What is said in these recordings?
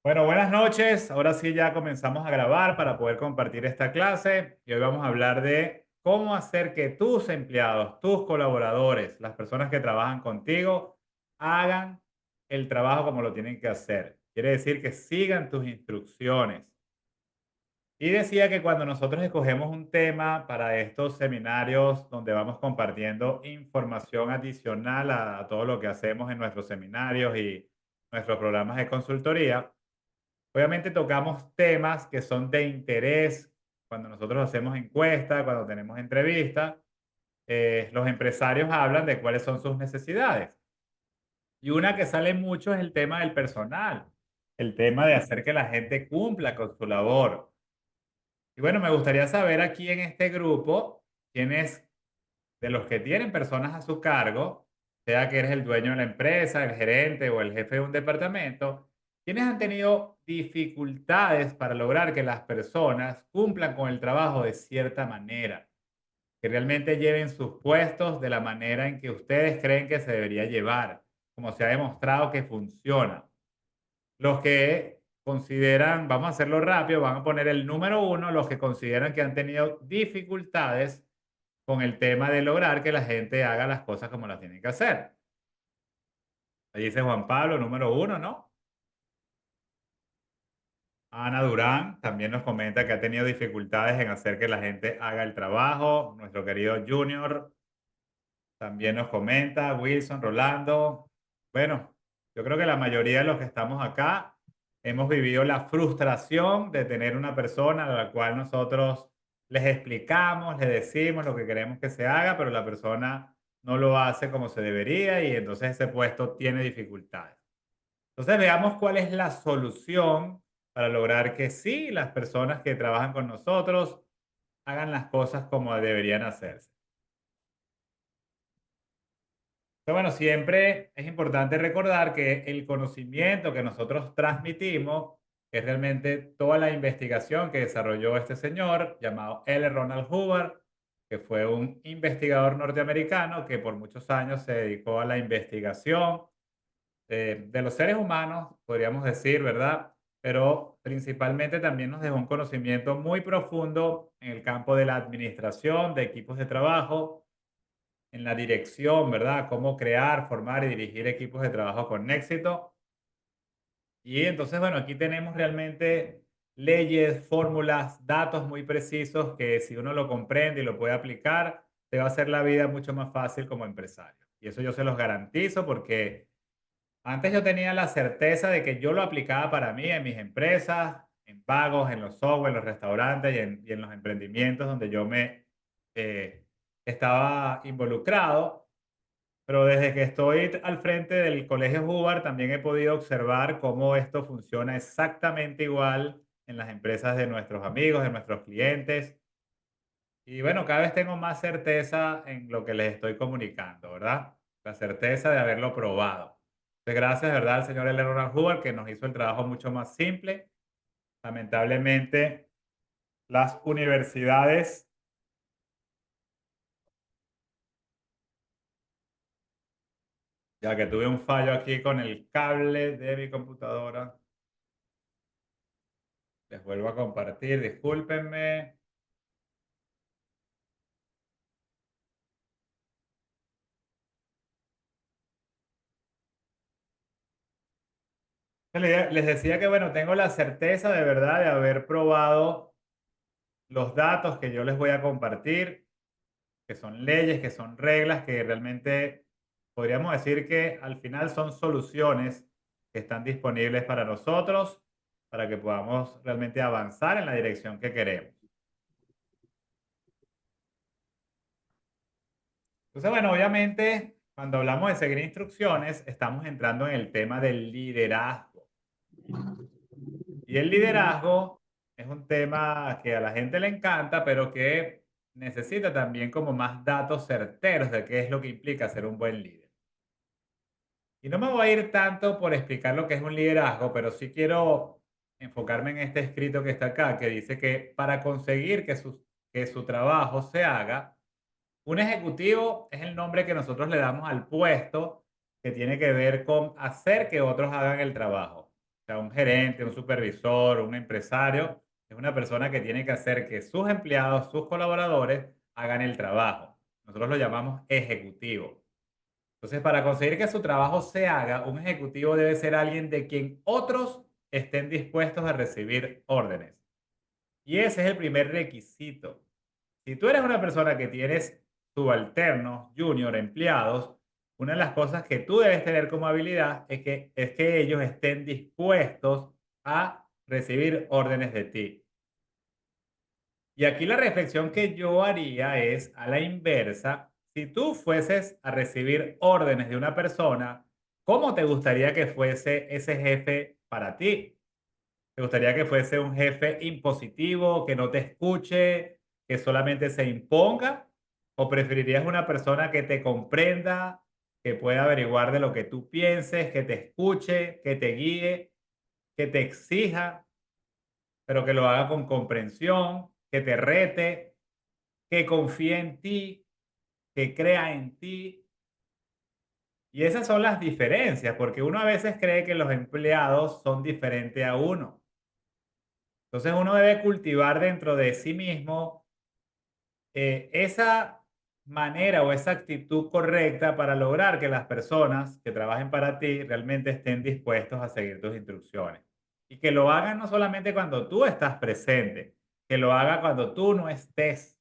Bueno, buenas noches. Ahora sí ya comenzamos a grabar para poder compartir esta clase y hoy vamos a hablar de cómo hacer que tus empleados, tus colaboradores, las personas que trabajan contigo, hagan el trabajo como lo tienen que hacer. Quiere decir que sigan tus instrucciones. Y decía que cuando nosotros escogemos un tema para estos seminarios donde vamos compartiendo información adicional a todo lo que hacemos en nuestros seminarios y nuestros programas de consultoría, obviamente tocamos temas que son de interés cuando nosotros hacemos encuestas, cuando tenemos entrevistas. Los empresarios hablan de cuáles son sus necesidades. Y una que sale mucho es el tema del personal, el tema de hacer que la gente cumpla con su labor. Y bueno, me gustaría saber aquí en este grupo quiénes de los que tienen personas a su cargo, sea que eres el dueño de la empresa, el gerente o el jefe de un departamento, quienes han tenido dificultades para lograr que las personas cumplan con el trabajo de cierta manera, que realmente lleven sus puestos de la manera en que ustedes creen que se debería llevar, como se ha demostrado que funciona. Los que consideran, vamos a hacerlo rápido, van a poner el número uno, los que consideran que han tenido dificultades con el tema de lograr que la gente haga las cosas como las tienen que hacer. Ahí dice Juan Pablo, número uno, ¿no? Ana Durán también nos comenta que ha tenido dificultades en hacer que la gente haga el trabajo. Nuestro querido Junior también nos comenta, Wilson, Rolando. Bueno, yo creo que la mayoría de los que estamos acá hemos vivido la frustración de tener una persona a la cual nosotros les explicamos, les decimos lo que queremos que se haga, pero la persona no lo hace como se debería y entonces ese puesto tiene dificultades. Entonces veamos cuál es la solución para lograr que sí las personas que trabajan con nosotros hagan las cosas como deberían hacerse. Pero bueno, siempre es importante recordar que el conocimiento que nosotros transmitimos es realmente toda la investigación que desarrolló este señor llamado L. Ronald Hoover, que fue un investigador norteamericano que por muchos años se dedicó a la investigación de los seres humanos, podríamos decir, ¿verdad? Pero principalmente también nos dejó un conocimiento muy profundo en el campo de la administración, de equipos de trabajo, en la dirección, ¿verdad? Cómo crear, formar y dirigir equipos de trabajo con éxito. Y entonces, bueno, aquí tenemos realmente leyes, fórmulas, datos muy precisos que si uno lo comprende y lo puede aplicar, te va a hacer la vida mucho más fácil como empresario. Y eso yo se los garantizo porque antes yo tenía la certeza de que yo lo aplicaba para mí en mis empresas, en pagos, en los software, en los restaurantes y en los emprendimientos donde yo me estaba involucrado. Pero desde que estoy al frente del Colegio Hubbard también he podido observar cómo esto funciona exactamente igual en las empresas de nuestros amigos, de nuestros clientes. Y bueno, cada vez tengo más certeza en lo que les estoy comunicando, ¿verdad? La certeza de haberlo probado. Entonces, gracias, ¿verdad? Al señor L. Ronald Hubbard que nos hizo el trabajo mucho más simple. Lamentablemente, las universidades, ya que tuve un fallo aquí con el cable de mi computadora, les vuelvo a compartir, discúlpenme. Les decía que, bueno, tengo la certeza de verdad de haber probado los datos que yo les voy a compartir, que son leyes, que son reglas, que realmente podríamos decir que al final son soluciones que están disponibles para nosotros, para que podamos realmente avanzar en la dirección que queremos. Entonces, bueno, obviamente, cuando hablamos de seguir instrucciones, estamos entrando en el tema del liderazgo. Y el liderazgo es un tema que a la gente le encanta, pero que necesita también como más datos certeros de qué es lo que implica ser un buen líder. Y no me voy a ir tanto por explicar lo que es un liderazgo, pero sí quiero enfocarme en este escrito que está acá, que dice que para conseguir que su trabajo se haga, un ejecutivo es el nombre que nosotros le damos al puesto que tiene que ver con hacer que otros hagan el trabajo. O sea, un gerente, un supervisor, un empresario, es una persona que tiene que hacer que sus empleados, sus colaboradores, hagan el trabajo. Nosotros lo llamamos ejecutivo. Entonces, para conseguir que su trabajo se haga, un ejecutivo debe ser alguien de quien otros estén dispuestos a recibir órdenes. Y ese es el primer requisito. Si tú eres una persona que tienes subalternos, junior, empleados, una de las cosas que tú debes tener como habilidad es que ellos estén dispuestos a recibir órdenes de ti. Y aquí la reflexión que yo haría es a la inversa. Si tú fueses a recibir órdenes de una persona, ¿cómo te gustaría que fuese ese jefe para ti? ¿Te gustaría que fuese un jefe impositivo, que no te escuche, que solamente se imponga? ¿O preferirías una persona que te comprenda, que pueda averiguar de lo que tú pienses, que te escuche, que te guíe, que te exija, pero que lo haga con comprensión, que te rete, que confíe en ti, que crea en ti? Y esas son las diferencias, porque uno a veces cree que los empleados son diferentes a uno. Entonces uno debe cultivar dentro de sí mismo esa manera o esa actitud correcta para lograr que las personas que trabajen para ti realmente estén dispuestos a seguir tus instrucciones. Y que lo hagan no solamente cuando tú estás presente, que lo haga cuando tú no estés.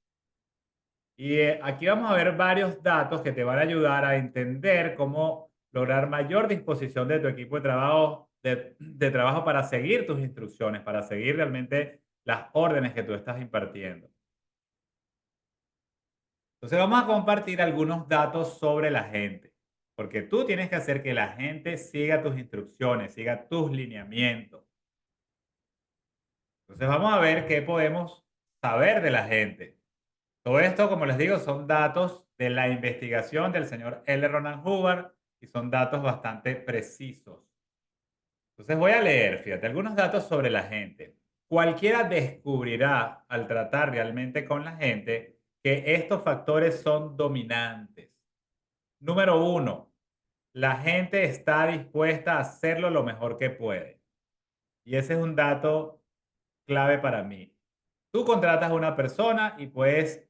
Y aquí vamos a ver varios datos que te van a ayudar a entender cómo lograr mayor disposición de tu equipo de trabajo para seguir tus instrucciones, para seguir realmente las órdenes que tú estás impartiendo. Entonces vamos a compartir algunos datos sobre la gente, porque tú tienes que hacer que la gente siga tus instrucciones, siga tus lineamientos. Entonces vamos a ver qué podemos saber de la gente. Todo esto, como les digo, son datos de la investigación del señor L. Ronald Hubbard y son datos bastante precisos. Entonces voy a leer, fíjate, algunos datos sobre la gente. Cualquiera descubrirá al tratar realmente con la gente que estos factores son dominantes. Número uno, la gente está dispuesta a hacerlo lo mejor que puede. Y ese es un dato clave para mí. Tú contratas a una persona y puedes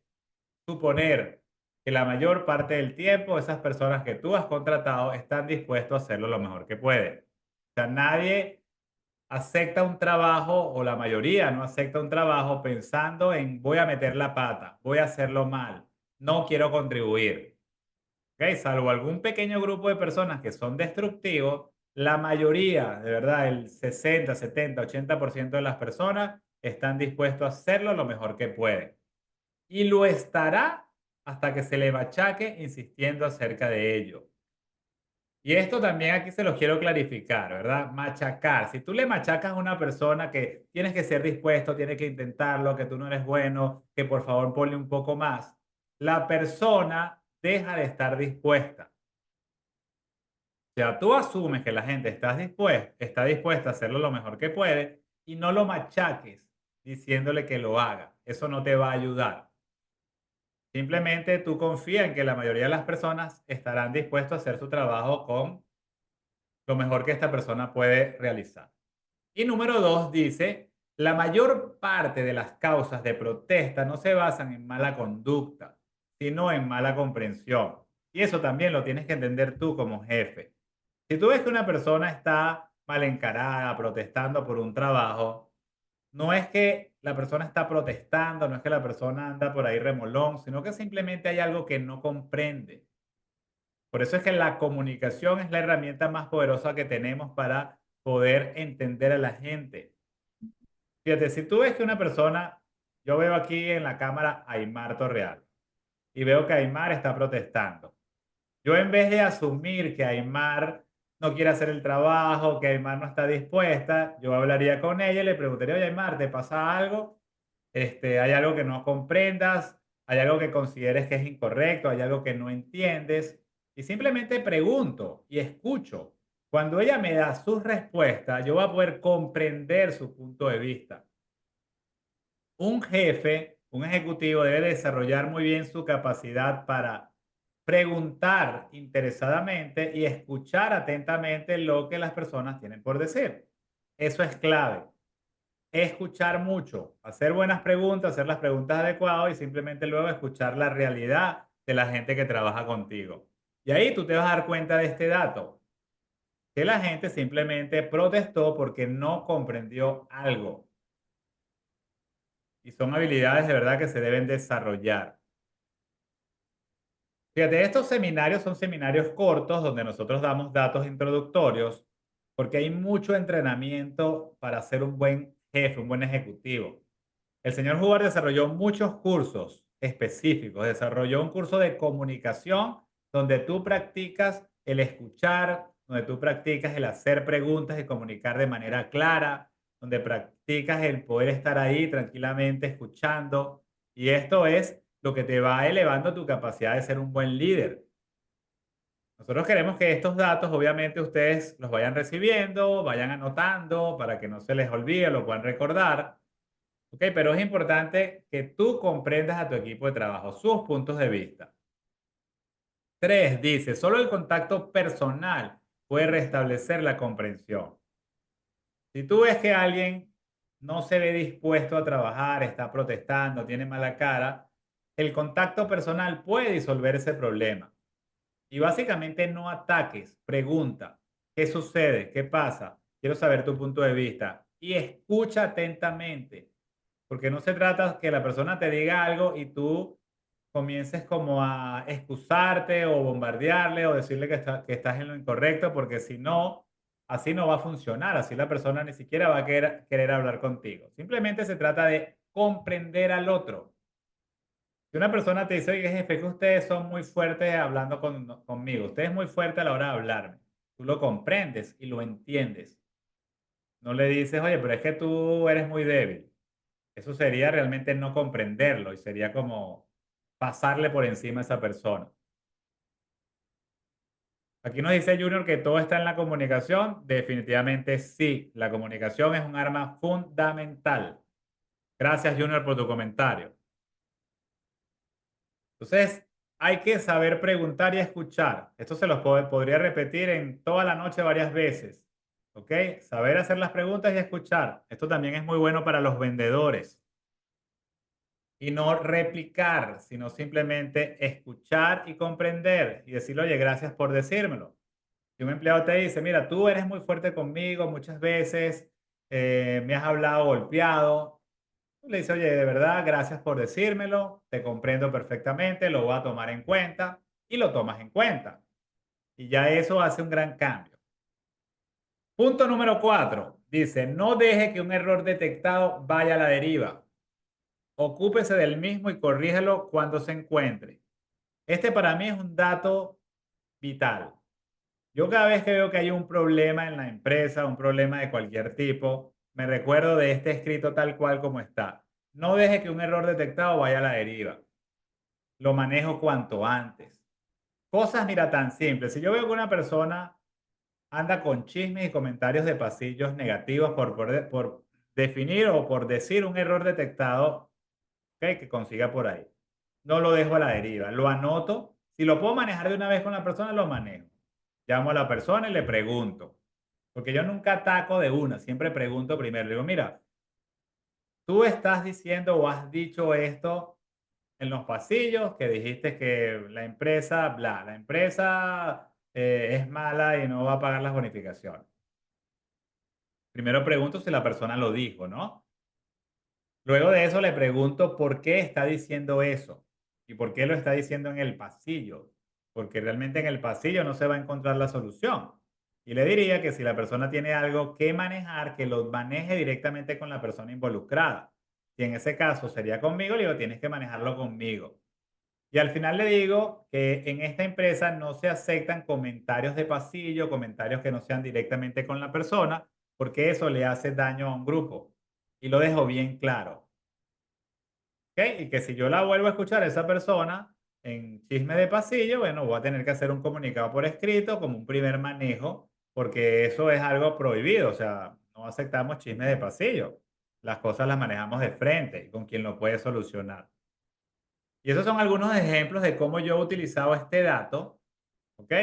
suponer que la mayor parte del tiempo esas personas que tú has contratado están dispuestos a hacerlo lo mejor que pueden. O sea, nadie acepta un trabajo o la mayoría no acepta un trabajo pensando en voy a meter la pata, voy a hacerlo mal, no quiero contribuir. ¿Ok? Salvo algún pequeño grupo de personas que son destructivos, la mayoría, de verdad, el 60, 70, 80% de las personas están dispuestos a hacerlo lo mejor que pueden. Y lo estará hasta que se le machaque insistiendo acerca de ello. Y esto también aquí se los quiero clarificar, ¿verdad? Machacar. Si tú le machacas a una persona que tienes que ser dispuesto, tienes que intentarlo, que tú no eres bueno, que por favor ponle un poco más, la persona deja de estar dispuesta. O sea, tú asumes que la gente está dispuesta a hacerlo lo mejor que puede y no lo machaques diciéndole que lo haga. Eso no te va a ayudar. Simplemente tú confía en que la mayoría de las personas estarán dispuestos a hacer su trabajo con lo mejor que esta persona puede realizar. Y número dos dice, la mayor parte de las causas de protesta no se basan en mala conducta, sino en mala comprensión. Y eso también lo tienes que entender tú como jefe. Si tú ves que una persona está mal encarada, protestando por un trabajo, no es que la persona está protestando, no es que la persona anda por ahí remolón, sino que simplemente hay algo que no comprende. Por eso es que la comunicación es la herramienta más poderosa que tenemos para poder entender a la gente. Fíjate, si tú ves que una persona, yo veo aquí en la cámara a Aymar Torreal y veo que Aymar está protestando. Yo en vez de asumir que Aymar no quiere hacer el trabajo, que Aymar no está dispuesta, yo hablaría con ella y le preguntaría, oye Aymar, ¿te pasa algo? ¿Hay algo que no comprendas? ¿Hay algo que consideres que es incorrecto? ¿Hay algo que no entiendes? Y simplemente pregunto y escucho. Cuando ella me da sus respuestas, yo voy a poder comprender su punto de vista. Un jefe, un ejecutivo debe desarrollar muy bien su capacidad para preguntar interesadamente y escuchar atentamente lo que las personas tienen por decir. Eso es clave. Escuchar mucho, hacer buenas preguntas, hacer las preguntas adecuadas y simplemente luego escuchar la realidad de la gente que trabaja contigo. Y ahí tú te vas a dar cuenta de este dato, que la gente simplemente protestó porque no comprendió algo. Y son habilidades de verdad que se deben desarrollar. Fíjate, estos seminarios son seminarios cortos donde nosotros damos datos introductorios porque hay mucho entrenamiento para ser un buen jefe, un buen ejecutivo. El señor Hubbard desarrolló muchos cursos específicos, desarrolló un curso de comunicación donde tú practicas el escuchar, donde tú practicas el hacer preguntas y comunicar de manera clara, donde practicas el poder estar ahí tranquilamente escuchando. Y esto es lo que te va elevando tu capacidad de ser un buen líder. Nosotros queremos que estos datos, obviamente, ustedes los vayan recibiendo, vayan anotando para que no se les olvide, lo puedan recordar. Ok, pero es importante que tú comprendas a tu equipo de trabajo, sus puntos de vista. 3 dice, solo el contacto personal puede restablecer la comprensión. Si tú ves que alguien no se ve dispuesto a trabajar, está protestando, tiene mala cara, el contacto personal puede disolver ese problema. Y básicamente no ataques, pregunta, ¿qué sucede? ¿Qué pasa? Quiero saber tu punto de vista y escucha atentamente. Porque no se trata que la persona te diga algo y tú comiences como a excusarte o bombardearle o decirle que estás en lo incorrecto, porque si no, así no va a funcionar. Así la persona ni siquiera va a querer hablar contigo. Simplemente se trata de comprender al otro. Si una persona te dice, oye, jefe, que ustedes son muy fuertes hablando conmigo, usted es muy fuerte a la hora de hablarme. Tú lo comprendes y lo entiendes. No le dices, oye, pero es que tú eres muy débil. Eso sería realmente no comprenderlo y sería como pasarle por encima a esa persona. Aquí nos dice Junior que todo está en la comunicación. Definitivamente sí, la comunicación es un arma fundamental. Gracias Junior por tu comentario. Entonces, hay que saber preguntar y escuchar. Esto se los podría repetir en toda la noche varias veces. ¿Ok? Saber hacer las preguntas y escuchar. Esto también es muy bueno para los vendedores. Y no replicar, sino simplemente escuchar y comprender y decirle, oye, gracias por decírmelo. Si un empleado te dice, mira, tú eres muy fuerte conmigo muchas veces, me has hablado golpeado, tú le dices, oye, de verdad, gracias por decírmelo, te comprendo perfectamente, lo voy a tomar en cuenta y lo tomas en cuenta. Y ya eso hace un gran cambio. Punto número 4, dice, no deje que un error detectado vaya a la deriva. Ocúpese del mismo y corrígelo cuando se encuentre. Este para mí es un dato vital. Yo cada vez que veo que hay un problema en la empresa, un problema de cualquier tipo, me recuerdo de este escrito tal cual como está. No deje que un error detectado vaya a la deriva. Lo manejo cuanto antes. Cosas, mira, tan simples. Si yo veo que una persona anda con chismes y comentarios de pasillos negativos por definir o por decir un error detectado, ok, que consiga por ahí. No lo dejo a la deriva, lo anoto. Si lo puedo manejar de una vez con la persona, lo manejo. Llamo a la persona y le pregunto, porque yo nunca ataco de una, siempre pregunto primero. Le digo, mira, tú estás diciendo o has dicho esto en los pasillos, que dijiste que la empresa, bla, la empresa es mala y no va a pagar las bonificaciones. Primero pregunto si la persona lo dijo, ¿no? Luego de eso le pregunto por qué está diciendo eso y por qué lo está diciendo en el pasillo, porque realmente en el pasillo no se va a encontrar la solución. Y le diría que si la persona tiene algo que manejar, que lo maneje directamente con la persona involucrada. Si en ese caso sería conmigo, le digo, tienes que manejarlo conmigo. Y al final le digo que en esta empresa no se aceptan comentarios de pasillo, comentarios que no sean directamente con la persona, porque eso le hace daño a un grupo. Y lo dejo bien claro. ¿Ok? Y que si yo la vuelvo a escuchar a esa persona en chisme de pasillo, bueno, voy a tener que hacer un comunicado por escrito como un primer manejo, porque eso es algo prohibido. O sea, no aceptamos chismes de pasillo. Las cosas las manejamos de frente y con quien lo puede solucionar. Y esos son algunos ejemplos de cómo yo he utilizado este dato. ¿Ok?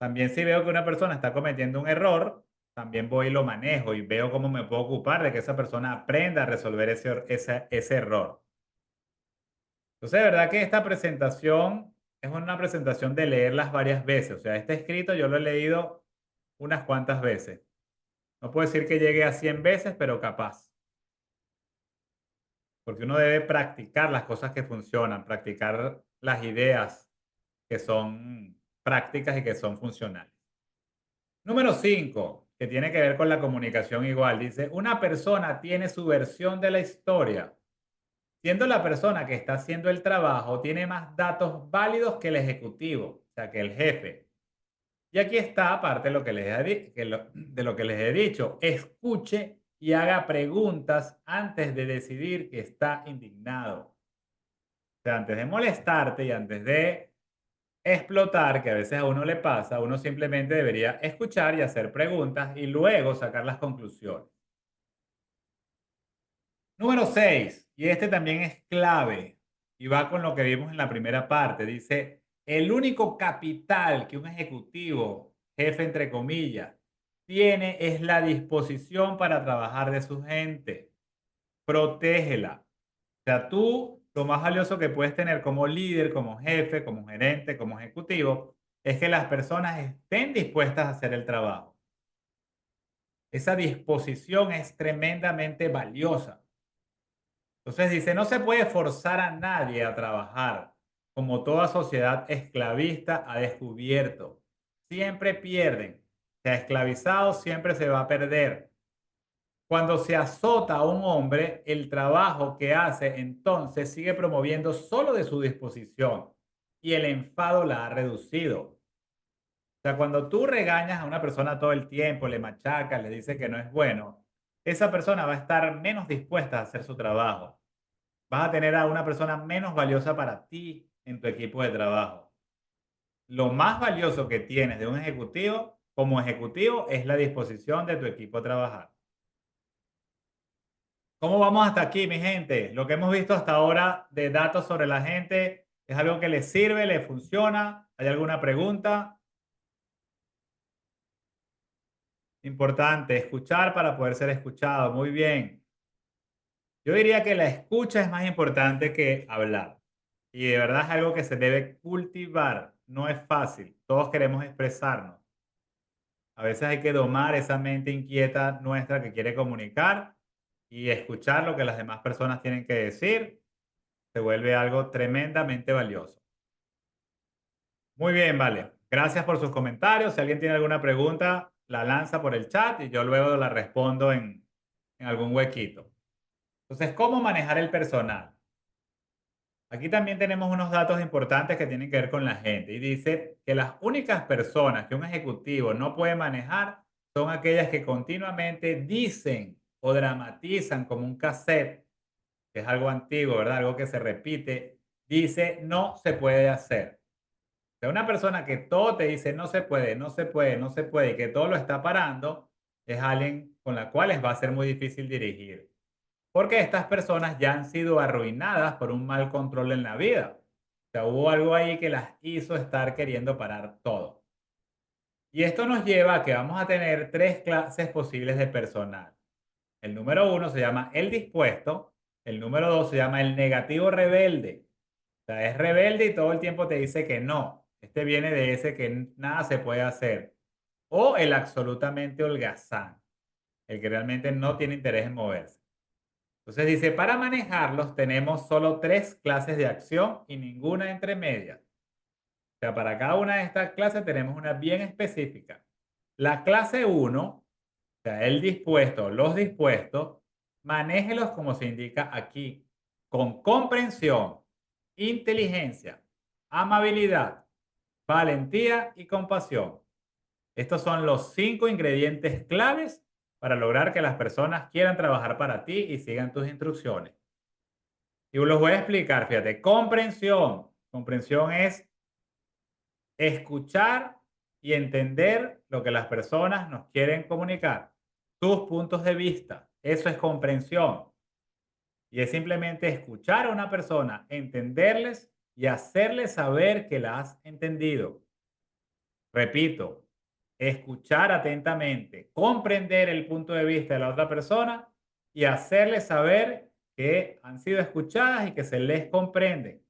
También si veo que una persona está cometiendo un error, también voy y lo manejo y veo cómo me puedo ocupar de que esa persona aprenda a resolver ese error. Entonces, de verdad que esta presentación es una presentación de leerlas varias veces. O sea, este escrito yo lo he leído unas cuantas veces. No puedo decir que llegue a 100 veces, pero capaz. Porque uno debe practicar las cosas que funcionan, practicar las ideas que son prácticas y que son funcionales. Número 5, que tiene que ver con la comunicación igual. Dice, una persona tiene su versión de la historia, siendo la persona que está haciendo el trabajo tiene más datos válidos que el ejecutivo, o sea, que el jefe. Y aquí está, aparte de lo que de lo que les he dicho, escuche y haga preguntas antes de decidir que está indignado. O sea, antes de molestarte y antes de explotar, que a veces a uno le pasa, uno simplemente debería escuchar y hacer preguntas y luego sacar las conclusiones. Número 6, y este también es clave y va con lo que vimos en la primera parte. Dice, el único capital que un ejecutivo, jefe entre comillas, tiene es la disposición para trabajar de su gente. Protégela. O sea, tú lo más valioso que puedes tener como líder, como jefe, como gerente, como ejecutivo, es que las personas estén dispuestas a hacer el trabajo. Esa disposición es tremendamente valiosa. Entonces dice, no se puede forzar a nadie a trabajar, como toda sociedad esclavista ha descubierto. Siempre pierden. Se ha esclavizado, siempre se va a perder. Cuando se azota a un hombre, el trabajo que hace entonces sigue promoviendo solo de su disposición y el enfado la ha reducido. O sea, cuando tú regañas a una persona todo el tiempo, le machacas, le dices que no es bueno, esa persona va a estar menos dispuesta a hacer su trabajo. Vas a tener a una persona menos valiosa para ti en tu equipo de trabajo. Lo más valioso que tienes de un ejecutivo como ejecutivo es la disposición de tu equipo a trabajar. ¿Cómo vamos hasta aquí, mi gente? Lo que hemos visto hasta ahora de datos sobre la gente, ¿es algo que les sirve, les funciona? ¿Hay alguna pregunta? Importante, escuchar para poder ser escuchado. Muy bien. Yo diría que la escucha es más importante que hablar. Y de verdad es algo que se debe cultivar. No es fácil. Todos queremos expresarnos. A veces hay que domar esa mente inquieta nuestra que quiere comunicar y escuchar lo que las demás personas tienen que decir. Se vuelve algo tremendamente valioso. Muy bien, vale. Gracias por sus comentarios. Si alguien tiene alguna pregunta, la lanza por el chat y yo luego la respondo en algún huequito. Entonces, ¿cómo manejar el personal? Aquí también tenemos unos datos importantes que tienen que ver con la gente y dice que las únicas personas que un ejecutivo no puede manejar son aquellas que continuamente dicen o dramatizan como un cassette, que es algo antiguo, ¿verdad? Algo que se repite, dice no se puede hacer. O sea, una persona que todo te dice no se puede, no se puede, no se puede y que todo lo está parando, es alguien con la cual va a ser muy difícil dirigir. Porque estas personas ya han sido arruinadas por un mal control en la vida. O sea, hubo algo ahí que las hizo estar queriendo parar todo. Y esto nos lleva a que vamos a tener tres clases posibles de personal. El número uno se llama el dispuesto, el número dos se llama el negativo rebelde. O sea, es rebelde y todo el tiempo te dice que no. Este viene de ese que nada se puede hacer. O el absolutamente holgazán, el que realmente no tiene interés en moverse. Entonces dice, para manejarlos tenemos solo tres clases de acción y ninguna entre medias. O sea, para cada una de estas clases tenemos una bien específica. La clase uno, o sea, el dispuesto, los dispuestos, manéjelos como se indica aquí, con comprensión, inteligencia, amabilidad, valentía y compasión. Estos son los 5 ingredientes claves para lograr que las personas quieran trabajar para ti y sigan tus instrucciones. Y los voy a explicar, fíjate, comprensión. Comprensión es escuchar y entender lo que las personas nos quieren comunicar, sus puntos de vista. Eso es comprensión. Y es simplemente escuchar a una persona, entenderles y hacerles saber que la has entendido. Repito, escuchar atentamente, comprender el punto de vista de la otra persona y hacerles saber que han sido escuchadas y que se les comprende.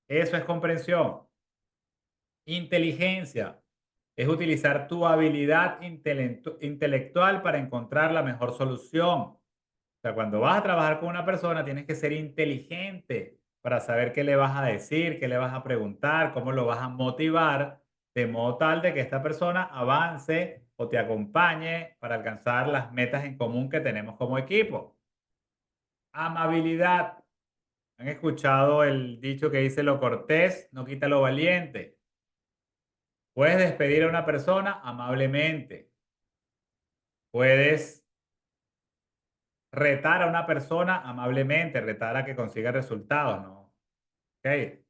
Eso es comprensión. Inteligencia es utilizar tu habilidad intelectual para encontrar la mejor solución. O sea, cuando vas a trabajar con una persona, tienes que ser inteligente para saber qué le vas a decir, qué le vas a preguntar, cómo lo vas a motivar, de modo tal de que esta persona avance o te acompañe para alcanzar las metas en común que tenemos como equipo. Amabilidad. ¿Han escuchado el dicho que dice lo cortés no quita lo valiente? Puedes despedir a una persona amablemente. Puedes retar a una persona amablemente, retar a que consiga resultados, ¿no? Ok.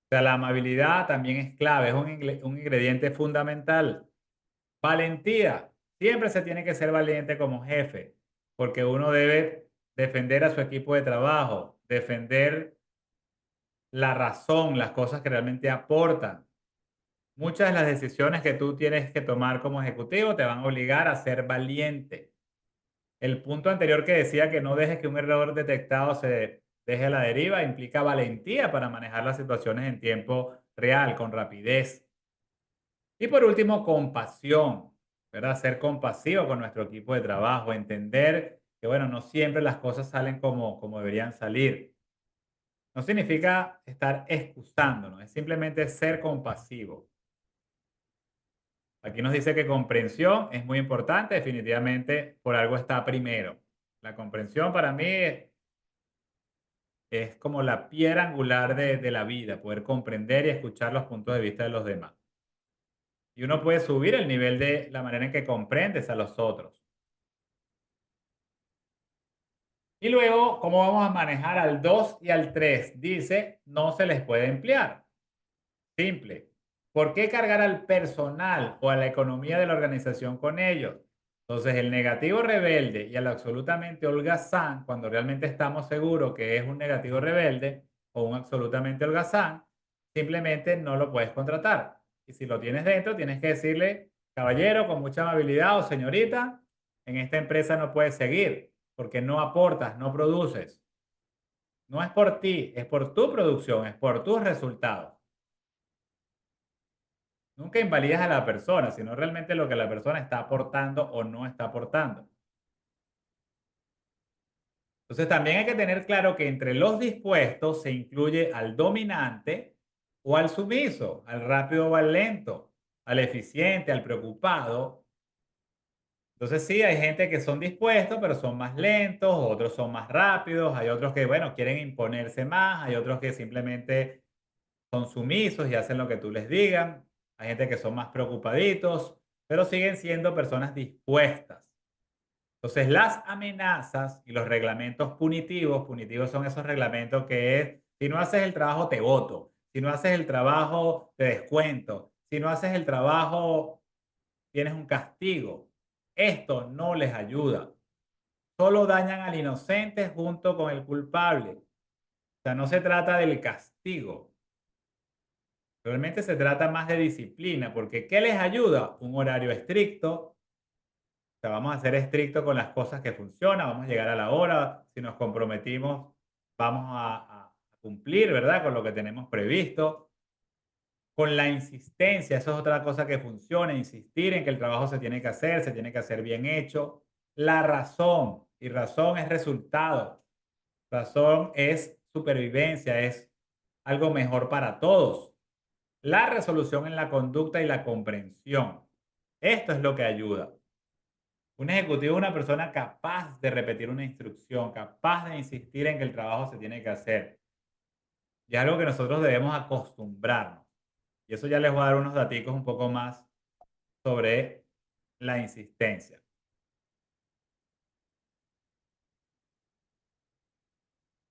O sea, la amabilidad también es clave, es un ingrediente fundamental. Valentía. Siempre se tiene que ser valiente como jefe, porque uno debe defender a su equipo de trabajo, defender la razón, las cosas que realmente aportan. Muchas de las decisiones que tú tienes que tomar como ejecutivo te van a obligar a ser valiente. El punto anterior que decía que no dejes que un error detectado se deje a la deriva implica valentía para manejar las situaciones en tiempo real, con rapidez. Y por último, compasión, ¿verdad? Ser compasivo con nuestro equipo de trabajo, entender que, bueno, no siempre las cosas salen como deberían salir. No significa estar excusándonos, es simplemente ser compasivo. Aquí nos dice que comprensión es muy importante, definitivamente por algo está primero. La comprensión para mí es como la piedra angular de la vida, poder comprender y escuchar los puntos de vista de los demás. Y uno puede subir el nivel de la manera en que comprendes a los otros. Y luego, ¿cómo vamos a manejar al 2 y al 3? Dice, no se les puede emplear. Simple. ¿Por qué cargar al personal o a la economía de la organización con ellos? Entonces, el negativo rebelde y el absolutamente holgazán, cuando realmente estamos seguros que es un negativo rebelde o un absolutamente holgazán, simplemente no lo puedes contratar. Y si lo tienes dentro, tienes que decirle, caballero, con mucha amabilidad o señorita, en esta empresa no puedes seguir porque no aportas, no produces. No es por ti, es por tu producción, es por tus resultados. Nunca invalidas a la persona, sino realmente lo que la persona está aportando o no está aportando. Entonces también hay que tener claro que entre los dispuestos se incluye al dominante o al sumiso, al rápido o al lento, al eficiente, al preocupado. Entonces sí, hay gente que son dispuestos, pero son más lentos, otros son más rápidos, hay otros que, bueno, quieren imponerse más, hay otros que simplemente son sumisos y hacen lo que tú les digan. Hay gente que son más preocupaditos, pero siguen siendo personas dispuestas. Entonces, las amenazas y los reglamentos punitivos, punitivos son esos reglamentos que es, si no haces el trabajo te voto, si no haces el trabajo te descuento, si no haces el trabajo tienes un castigo. Esto no les ayuda. Solo dañan al inocente junto con el culpable. O sea, no se trata del castigo. Realmente se trata más de disciplina, porque ¿qué les ayuda? Un horario estricto. O sea, vamos a ser estrictos con las cosas que funcionan, vamos a llegar a la hora, si nos comprometimos, vamos a cumplir, ¿verdad? Con lo que tenemos previsto. Con la insistencia, eso es otra cosa que funciona, insistir en que el trabajo se tiene que hacer bien hecho. La razón, y razón es resultado, razón es supervivencia, es algo mejor para todos. La resolución en la conducta y la comprensión. Esto es lo que ayuda. Un ejecutivo es una persona capaz de repetir una instrucción, capaz de insistir en que el trabajo se tiene que hacer. Y es algo que nosotros debemos acostumbrarnos. Y eso ya les voy a dar unos daticos un poco más sobre la insistencia.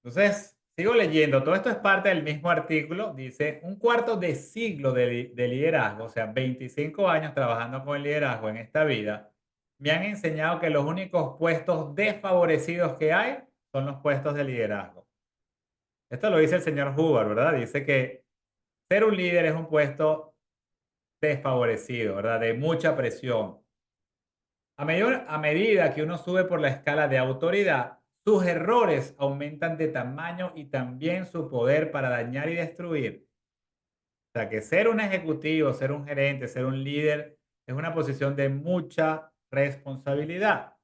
Entonces, sigo leyendo. Todo esto es parte del mismo artículo. Dice, un cuarto de siglo de liderazgo, o sea, 25 años trabajando con el liderazgo en esta vida, me han enseñado que los únicos puestos desfavorecidos que hay son los puestos de liderazgo. Esto lo dice el señor Hubbard, ¿verdad? Dice que ser un líder es un puesto desfavorecido, ¿verdad? De mucha presión. A medida que uno sube por la escala de autoridad, sus errores aumentan de tamaño y también su poder para dañar y destruir. O sea, que ser un ejecutivo, ser un gerente, ser un líder es una posición de mucha responsabilidad.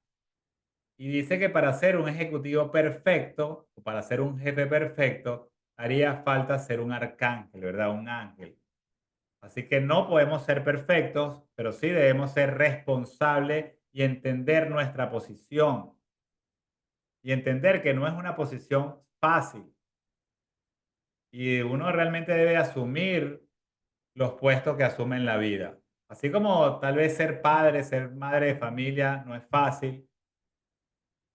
Y dice que para ser un ejecutivo perfecto o para ser un jefe perfecto, haría falta ser un arcángel, ¿verdad? Un ángel. Así que no podemos ser perfectos, pero sí debemos ser responsables y entender nuestra posición. Y entender que no es una posición fácil. Y uno realmente debe asumir los puestos que asume en la vida. Así como tal vez ser padre, ser madre de familia no es fácil.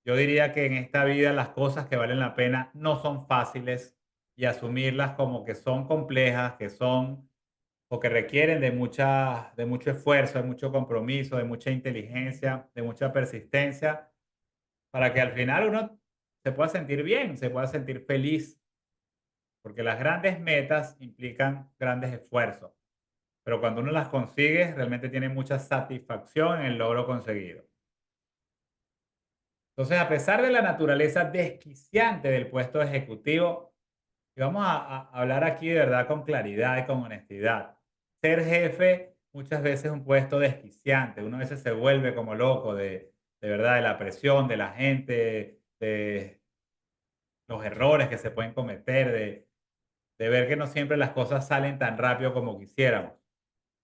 Yo diría que en esta vida las cosas que valen la pena no son fáciles y asumirlas como que son complejas, que son o que requieren de mucho esfuerzo, de mucho compromiso, de mucha inteligencia, de mucha persistencia, para que al final uno se pueda sentir bien, se pueda sentir feliz, porque las grandes metas implican grandes esfuerzos, pero cuando uno las consigue, realmente tiene mucha satisfacción en el logro conseguido. Entonces, a pesar de la naturaleza desquiciante del puesto ejecutivo, y vamos a hablar aquí de verdad con claridad y con honestidad. Ser jefe muchas veces es un puesto desquiciante. Uno a veces se vuelve como loco de verdad, de la presión de la gente, de los errores que se pueden cometer, de ver que no siempre las cosas salen tan rápido como quisiéramos.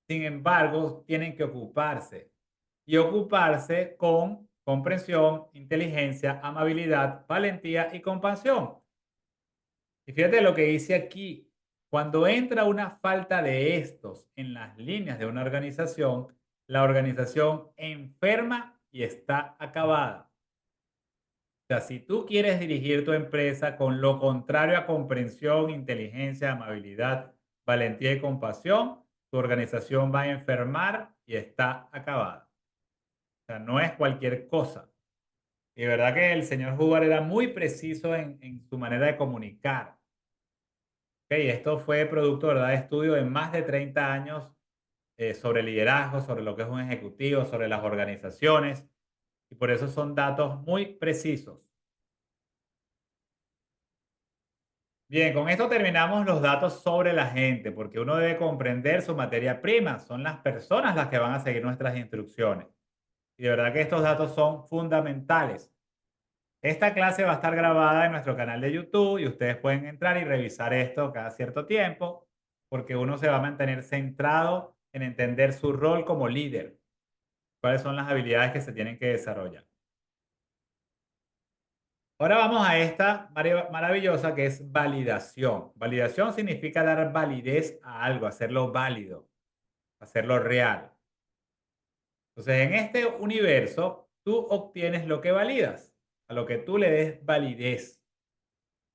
Sin embargo, tienen que ocuparse y ocuparse con comprensión, inteligencia, amabilidad, valentía y compasión. Y fíjate lo que dice aquí. Cuando entra una falta de estos en las líneas de una organización, la organización enferma y está acabada. O sea, si tú quieres dirigir tu empresa con lo contrario a comprensión, inteligencia, amabilidad, valentía y compasión, tu organización va a enfermar y está acabada. O sea, no es cualquier cosa. Y de verdad que el señor Hubbard era muy preciso en su manera de comunicar. Ok, esto fue producto, ¿verdad?, de estudio de más de 30 años sobre liderazgo, sobre lo que es un ejecutivo, sobre las organizaciones, y por eso son datos muy precisos. Bien, con esto terminamos los datos sobre la gente, porque uno debe comprender su materia prima, son las personas las que van a seguir nuestras instrucciones. Y de verdad que estos datos son fundamentales. Esta clase va a estar grabada en nuestro canal de YouTube y ustedes pueden entrar y revisar esto cada cierto tiempo, porque uno se va a mantener centrado en entender su rol como líder, cuáles son las habilidades que se tienen que desarrollar. Ahora vamos a esta maravillosa que es validación. Validación significa dar validez a algo, hacerlo válido, hacerlo real. Entonces, en este universo, tú obtienes lo que validas, a lo que tú le des validez.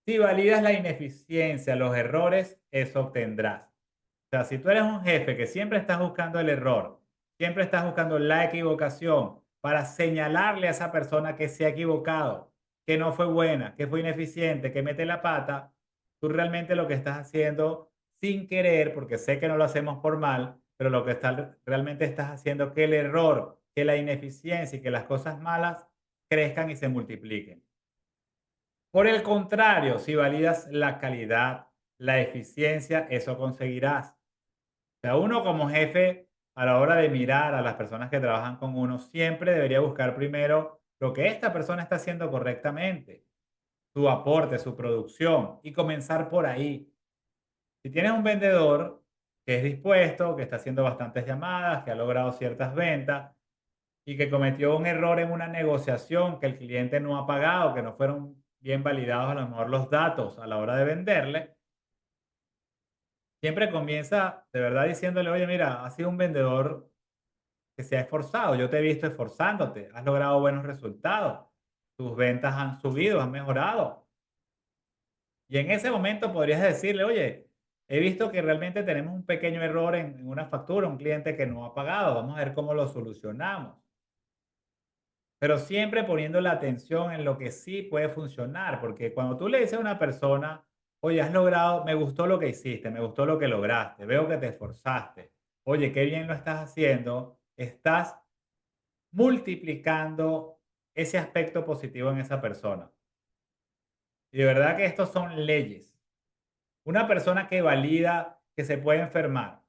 Si validas la ineficiencia, los errores, eso obtendrás. O sea, si tú eres un jefe que siempre estás buscando el error, siempre estás buscando la equivocación para señalarle a esa persona que se ha equivocado, que no fue buena, que fue ineficiente, que mete la pata, tú realmente lo que estás haciendo sin querer, porque sé que no lo hacemos por mal, pero lo que realmente estás haciendo es que el error, que la ineficiencia y que las cosas malas crezcan y se multipliquen. Por el contrario, si validas la calidad, la eficiencia, eso conseguirás. O sea, uno como jefe, a la hora de mirar a las personas que trabajan con uno, siempre debería buscar primero lo que esta persona está haciendo correctamente, su aporte, su producción, y comenzar por ahí. Si tienes un vendedor que es dispuesto, que está haciendo bastantes llamadas, que ha logrado ciertas ventas y que cometió un error en una negociación que el cliente no ha pagado, que no fueron bien validados a lo mejor los datos a la hora de venderle, siempre comienza de verdad diciéndole, oye, mira, has sido un vendedor que se ha esforzado, yo te he visto esforzándote, has logrado buenos resultados, tus ventas han subido, han mejorado. Y en ese momento podrías decirle, oye, he visto que realmente tenemos un pequeño error en una factura, un cliente que no ha pagado, vamos a ver cómo lo solucionamos. Pero siempre poniendo la atención en lo que sí puede funcionar, porque cuando tú le dices a una persona, oye, has logrado, me gustó lo que hiciste, me gustó lo que lograste, veo que te esforzaste. Oye, qué bien lo estás haciendo, estás multiplicando ese aspecto positivo en esa persona. Y de verdad que estos son leyes. Una persona que valida que se puede enfermar,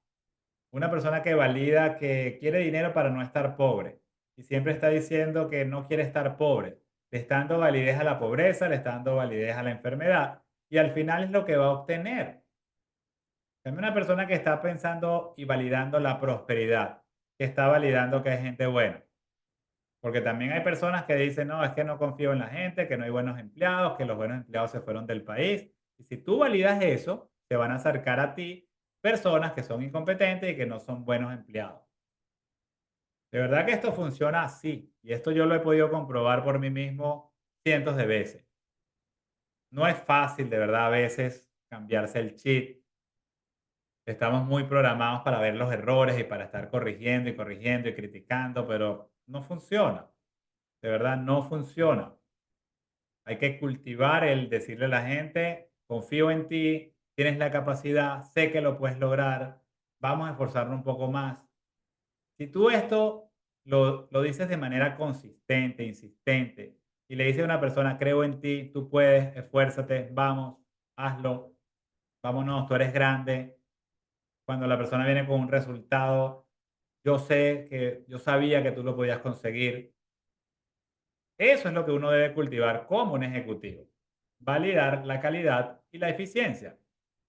una persona que valida que quiere dinero para no estar pobre y siempre está diciendo que no quiere estar pobre, le está dando validez a la pobreza, le está dando validez a la enfermedad y al final es lo que va a obtener. También una persona que está pensando y validando la prosperidad, que está validando que hay gente buena. Porque también hay personas que dicen, no, es que no confío en la gente, que no hay buenos empleados, que los buenos empleados se fueron del país. Y si tú validas eso, te van a acercar a ti personas que son incompetentes y que no son buenos empleados. De verdad que esto funciona así. Y esto yo lo he podido comprobar por mí mismo cientos de veces. No es fácil, de verdad, a veces cambiarse el chip. Estamos muy programados para ver los errores y para estar corrigiendo y corrigiendo y criticando, pero no funciona. De verdad, no funciona. Hay que cultivar el decirle a la gente, confío en ti, tienes la capacidad, sé que lo puedes lograr, vamos a esforzarnos un poco más. Si tú esto lo dices de manera consistente, insistente, y le dices a una persona, creo en ti, tú puedes, esfuérzate, vamos, hazlo, vámonos, tú eres grande. Cuando la persona viene con un resultado, yo sé que yo sabía que tú lo podías conseguir. Eso es lo que uno debe cultivar como un ejecutivo. Validar la calidad y la eficiencia,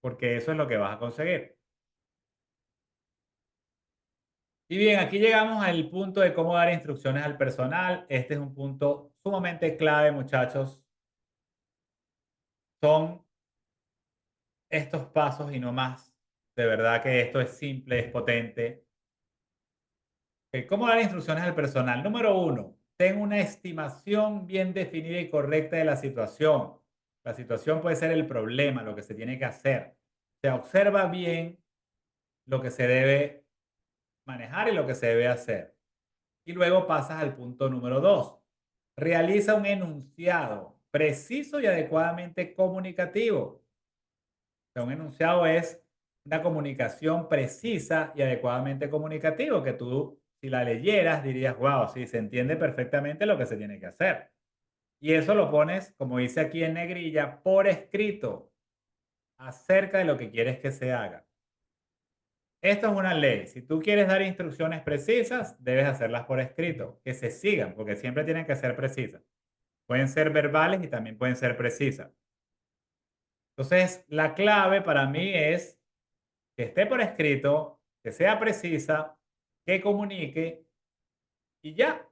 porque eso es lo que vas a conseguir. Y bien, aquí llegamos al punto de cómo dar instrucciones al personal. Este es un punto sumamente clave, muchachos. Son estos pasos y no más. De verdad que esto es simple, es potente. ¿Cómo dar instrucciones al personal? Número uno, ten una estimación bien definida y correcta de la situación. La situación puede ser el problema, lo que se tiene que hacer. Se observa bien lo que se debe manejar y lo que se debe hacer. Y luego pasas al punto número dos. Realiza un enunciado preciso y adecuadamente comunicativo. O sea, un enunciado es una comunicación precisa y adecuadamente comunicativo, que tú, si la leyeras, dirías, wow, sí, se entiende perfectamente lo que se tiene que hacer. Y eso lo pones, como dice aquí en negrilla, por escrito, acerca de lo que quieres que se haga. Esto es una ley. Si tú quieres dar instrucciones precisas, debes hacerlas por escrito, que se sigan, porque siempre tienen que ser precisas. Pueden ser verbales y también pueden ser precisas. Entonces, la clave para mí es que esté por escrito, que sea precisa, que comunique y ya.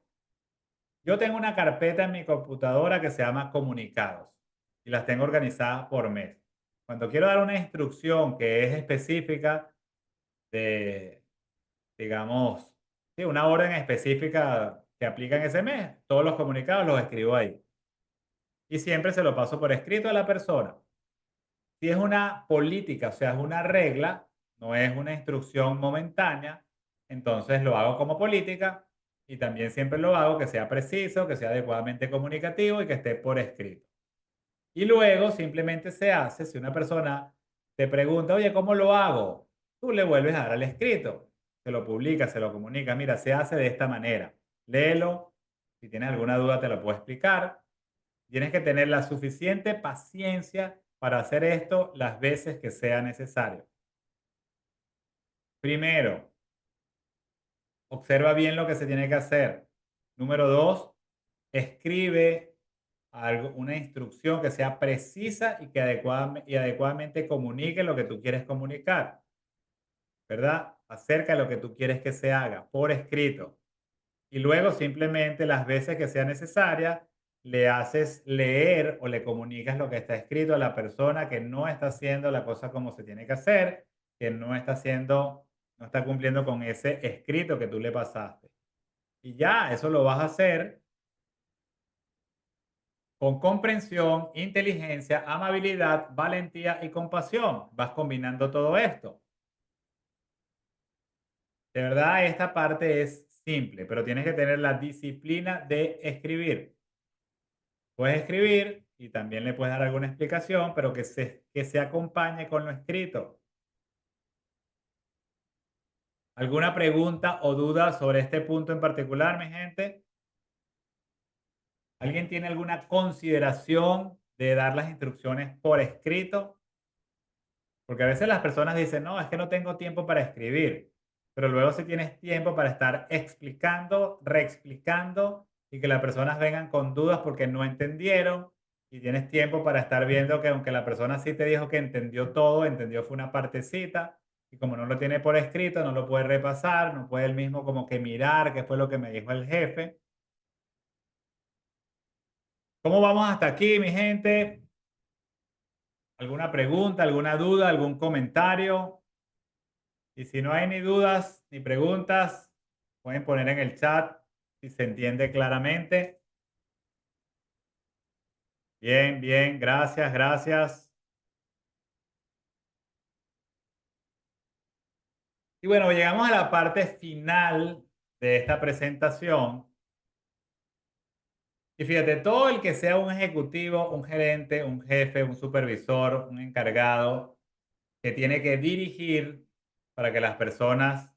Yo tengo una carpeta en mi computadora que se llama comunicados y las tengo organizadas por mes. Cuando quiero dar una instrucción que es específica de, digamos, sí, una orden específica que aplica en ese mes, todos los comunicados los escribo ahí. Y siempre se lo paso por escrito a la persona. Si es una política, o sea, es una regla, no es una instrucción momentánea, entonces lo hago como política y también siempre lo hago que sea preciso, que sea adecuadamente comunicativo y que esté por escrito. Y luego simplemente se hace, si una persona te pregunta, oye, ¿cómo lo hago? Tú le vuelves a dar al escrito, se lo publica, se lo comunica, mira, se hace de esta manera. Léelo, si tienes alguna duda te lo puedo explicar. Tienes que tener la suficiente paciencia para hacer esto las veces que sea necesario. Primero, observa bien lo que se tiene que hacer. Número dos, escribe una instrucción que sea precisa y que adecuadamente comunique lo que tú quieres comunicar, ¿verdad? Acerca de lo que tú quieres que se haga por escrito. Y luego simplemente las veces que sea necesaria, le haces leer o le comunicas lo que está escrito a la persona que no está haciendo la cosa como se tiene que hacer, que no está haciendo, no está cumpliendo con ese escrito que tú le pasaste. Y ya, eso lo vas a hacer con comprensión, inteligencia, amabilidad, valentía y compasión. Vas combinando todo esto. De verdad, esta parte es simple, pero tienes que tener la disciplina de escribir. Puedes escribir y también le puedes dar alguna explicación, pero que se acompañe con lo escrito. ¿Alguna pregunta o duda sobre este punto en particular, mi gente? ¿Alguien tiene alguna consideración de dar las instrucciones por escrito? Porque a veces las personas dicen, no, es que no tengo tiempo para escribir, pero luego si tienes tiempo para estar explicando, reexplicando y que las personas vengan con dudas porque no entendieron y tienes tiempo para estar viendo que aunque la persona sí te dijo que entendió todo, entendió fue una partecita y como no lo tiene por escrito, no lo puede repasar, no puede él mismo como que mirar qué fue lo que me dijo el jefe. ¿Cómo vamos hasta aquí, mi gente? ¿Alguna pregunta, alguna duda, algún comentario? Y si no hay ni dudas ni preguntas, pueden poner en el chat si se entiende claramente. Bien, bien, gracias, gracias. Y bueno, llegamos a la parte final de esta presentación. Y fíjate, todo el que sea un ejecutivo, un gerente, un jefe, un supervisor, un encargado, que tiene que dirigir para que las personas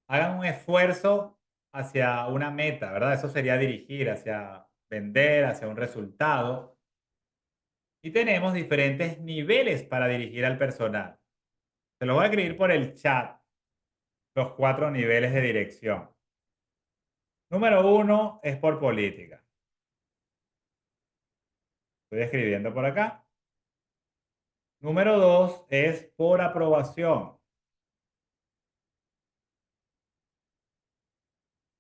hagan un esfuerzo hacia una meta, ¿verdad? Eso sería dirigir hacia vender, hacia un resultado. Y tenemos diferentes niveles para dirigir al personal. Se los voy a escribir por el chat, los 4 niveles de dirección. Número 1 es por política. Estoy escribiendo por acá. Número 2 es por aprobación.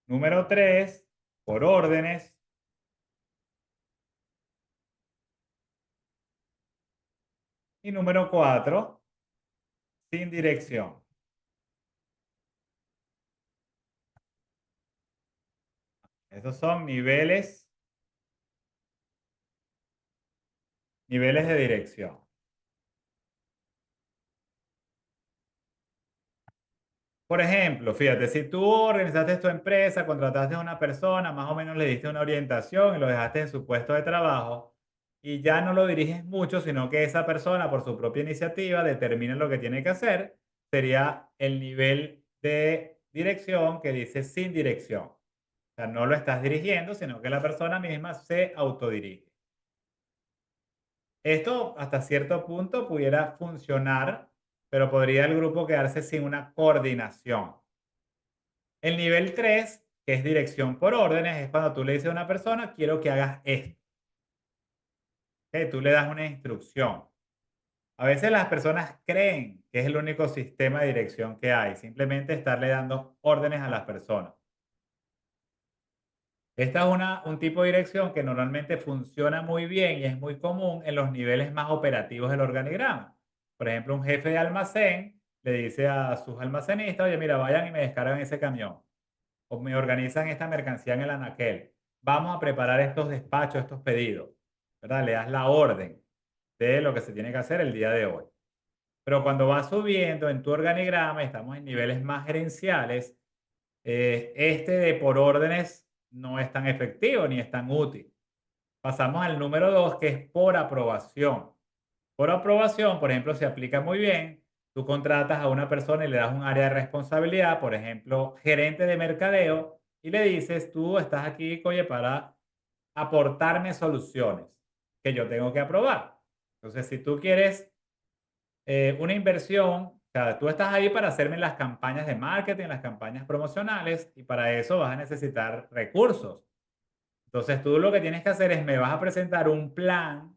Número 3 por órdenes. Y número 4 sin dirección. Esos son niveles de dirección. Por ejemplo, fíjate, si tú organizaste tu empresa, contrataste a una persona, más o menos le diste una orientación y lo dejaste en su puesto de trabajo y ya no lo diriges mucho, sino que esa persona por su propia iniciativa determina lo que tiene que hacer, sería el nivel de dirección que dice sin dirección. O sea, no lo estás dirigiendo, sino que la persona misma se autodirige. Esto hasta cierto punto pudiera funcionar, pero podría el grupo quedarse sin una coordinación. El nivel 3, que es dirección por órdenes, es cuando tú le dices a una persona, quiero que hagas esto. ¿Ok? Tú le das una instrucción. A veces las personas creen que es el único sistema de dirección que hay, simplemente estarle dando órdenes a las personas. Esta es un tipo de dirección que normalmente funciona muy bien y es muy común en los niveles más operativos del organigrama. Por ejemplo, un jefe de almacén le dice a sus almacenistas, oye, mira, vayan y me descargan ese camión o me organizan esta mercancía en el anaquel. Vamos a preparar estos despachos, estos pedidos, ¿verdad? Le das la orden de lo que se tiene que hacer el día de hoy. Pero cuando vas subiendo en tu organigrama, estamos en niveles más gerenciales, este de por órdenes no es tan efectivo ni es tan útil. Pasamos al número 2, que es por aprobación. Por aprobación, por ejemplo, se aplica muy bien. Tú contratas a una persona y le das un área de responsabilidad, por ejemplo, gerente de mercadeo, y le dices, tú estás aquí, oye, para aportarme soluciones que yo tengo que aprobar. Entonces, si tú quieres una inversión, o sea, tú estás ahí para hacerme las campañas de marketing, las campañas promocionales, y para eso vas a necesitar recursos. Entonces tú lo que tienes que hacer es, me vas a presentar un plan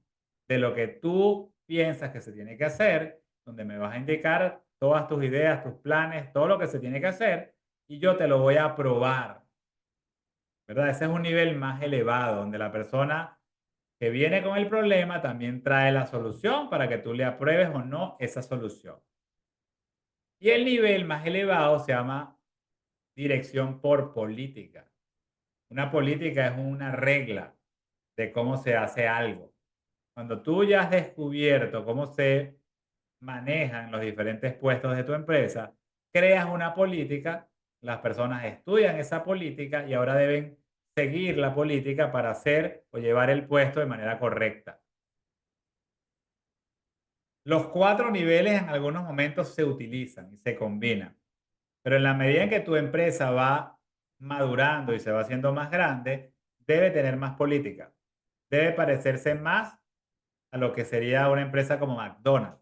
de lo que tú piensas que se tiene que hacer, donde me vas a indicar todas tus ideas, tus planes, todo lo que se tiene que hacer, y yo te lo voy a aprobar, ¿verdad? Ese es un nivel más elevado, donde la persona que viene con el problema también trae la solución para que tú le apruebes o no esa solución. Y el nivel más elevado se llama dirección por política. Una política es una regla de cómo se hace algo. Cuando tú ya has descubierto cómo se manejan los diferentes puestos de tu empresa, creas una política, las personas estudian esa política y ahora deben seguir la política para hacer o llevar el puesto de manera correcta. Los 4 niveles en algunos momentos se utilizan y se combinan. Pero en la medida en que tu empresa va madurando y se va haciendo más grande, debe tener más política. Debe parecerse más a lo que sería una empresa como McDonald's,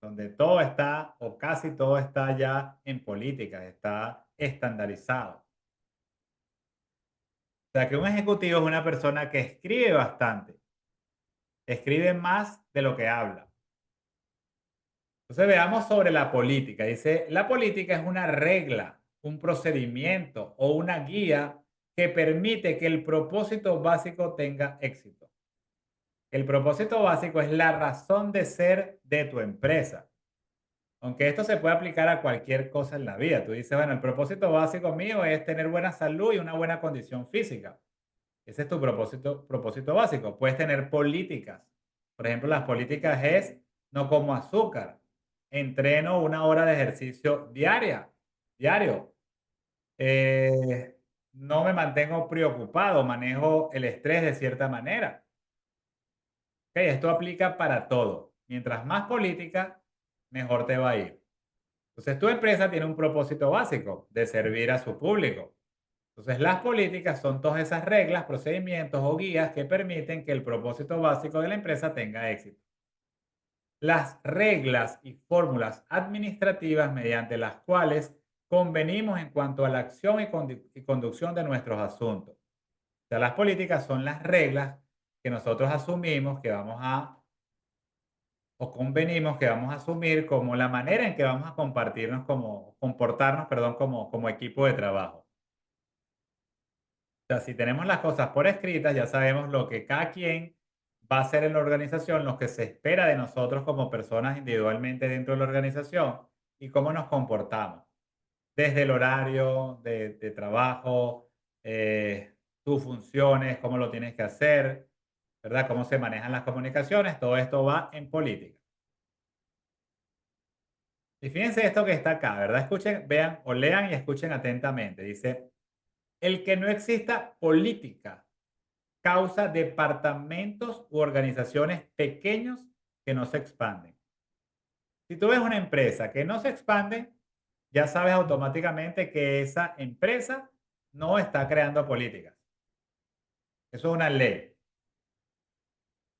donde todo está o casi todo está ya en política, está estandarizado. O sea, que un ejecutivo es una persona que escribe bastante, escribe más de lo que habla. Entonces veamos sobre la política. Dice, la política es una regla, un procedimiento o una guía que permite que el propósito básico tenga éxito. El propósito básico es la razón de ser de tu empresa. Aunque esto se puede aplicar a cualquier cosa en la vida. Tú dices, bueno, el propósito básico mío es tener buena salud y una buena condición física. Ese es tu propósito básico. Puedes tener políticas. Por ejemplo, las políticas es no como azúcar. Entreno 1 hora de ejercicio diario. No me mantengo preocupado, manejo el estrés de cierta manera. Ok, esto aplica para todo. Mientras más política, mejor te va a ir. Entonces, tu empresa tiene un propósito básico de servir a su público. Entonces, las políticas son todas esas reglas, procedimientos o guías que permiten que el propósito básico de la empresa tenga éxito. Las reglas y fórmulas administrativas mediante las cuales convenimos en cuanto a la acción y conducción de nuestros asuntos. O sea, las políticas son las reglas que nosotros asumimos que vamos a, o convenimos que vamos a asumir como la manera en que vamos a comportarnos, perdón, como equipo de trabajo. O sea, si tenemos las cosas por escritas, ya sabemos lo que cada quien va a hacer en la organización, lo que se espera de nosotros como personas individualmente dentro de la organización y cómo nos comportamos. Desde el horario de trabajo, tus funciones, cómo lo tienes que hacer, ¿verdad? Cómo se manejan las comunicaciones, todo esto va en política. Y fíjense esto que está acá, ¿verdad? Escuchen, vean o lean y escuchen atentamente. Dice, el que no exista política causa departamentos u organizaciones pequeños que no se expanden. Si tú ves una empresa que no se expande, ya sabes automáticamente que esa empresa no está creando políticas. Eso es una ley.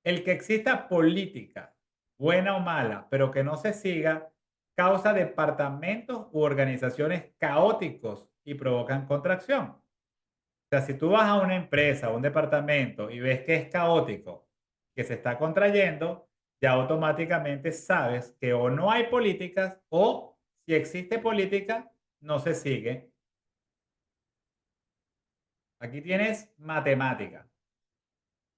El que exista política, buena o mala, pero que no se siga, causa departamentos u organizaciones caóticos y provocan contracción. O sea, si tú vas a una empresa, a un departamento y ves que es caótico, que se está contrayendo, ya automáticamente sabes que o no hay políticas o si existe política, no se sigue. Aquí tienes matemática,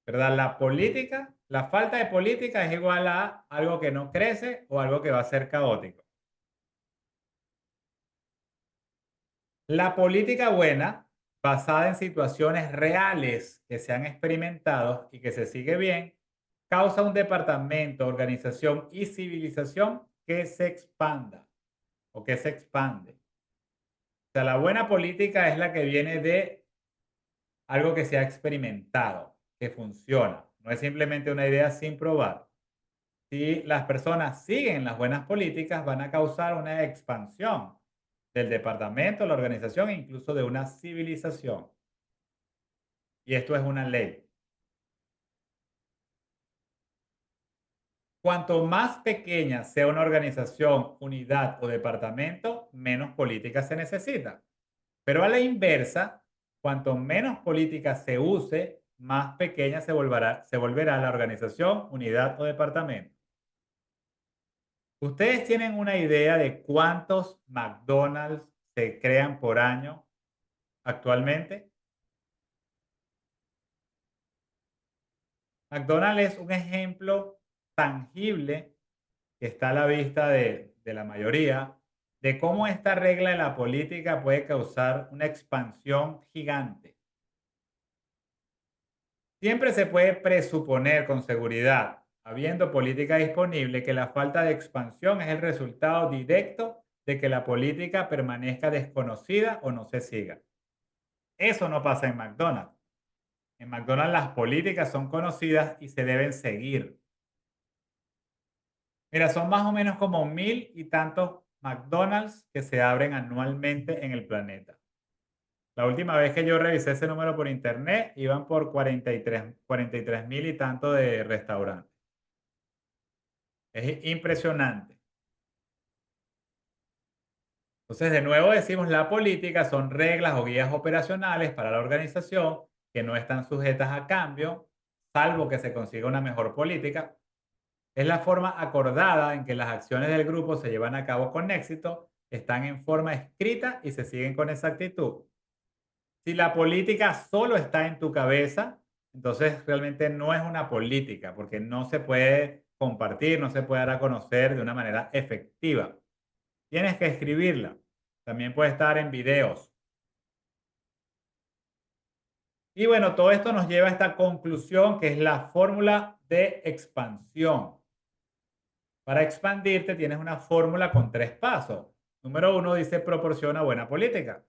¿verdad? La política, la falta de política es igual a algo que no crece o algo que va a ser caótico. La política buena, basada en situaciones reales que se han experimentado y que se sigue bien, causa un departamento, organización y civilización que se expanda o que se expande. O sea, la buena política es la que viene de algo que se ha experimentado, que funciona. No es simplemente una idea sin probar. Si las personas siguen las buenas políticas, van a causar una expansión del departamento, la organización e incluso de una civilización. Y esto es una ley. Cuanto más pequeña sea una organización, unidad o departamento, menos política se necesita. Pero a la inversa, cuanto menos política se use, más pequeña se volverá la organización, unidad o departamento. ¿Ustedes tienen una idea de cuántos McDonald's se crean por año actualmente? McDonald's es un ejemplo tangible que está a la vista de la mayoría de cómo esta regla de la política puede causar una expansión gigante. Siempre se puede presuponer con seguridad, habiendo política disponible, que la falta de expansión es el resultado directo de que la política permanezca desconocida o no se siga. Eso no pasa en McDonald's. En McDonald's las políticas son conocidas y se deben seguir. Mira, son más o menos como 1000 y tantos McDonald's que se abren anualmente en el planeta. La última vez que yo revisé ese número por internet, iban por 43 mil y tanto de restaurantes. Es impresionante. Entonces, de nuevo decimos, la política son reglas o guías operacionales para la organización que no están sujetas a cambio, salvo que se consiga una mejor política. Es la forma acordada en que las acciones del grupo se llevan a cabo con éxito, están en forma escrita y se siguen con exactitud. Si la política solo está en tu cabeza, entonces realmente no es una política, porque no se puede compartir, no se puede dar a conocer de una manera efectiva. Tienes que escribirla. También puede estar en videos. Y bueno, todo esto nos lleva a esta conclusión que es la fórmula de expansión. Para expandirte tienes una fórmula con 3 pasos. Número 1 dice proporciona buena política.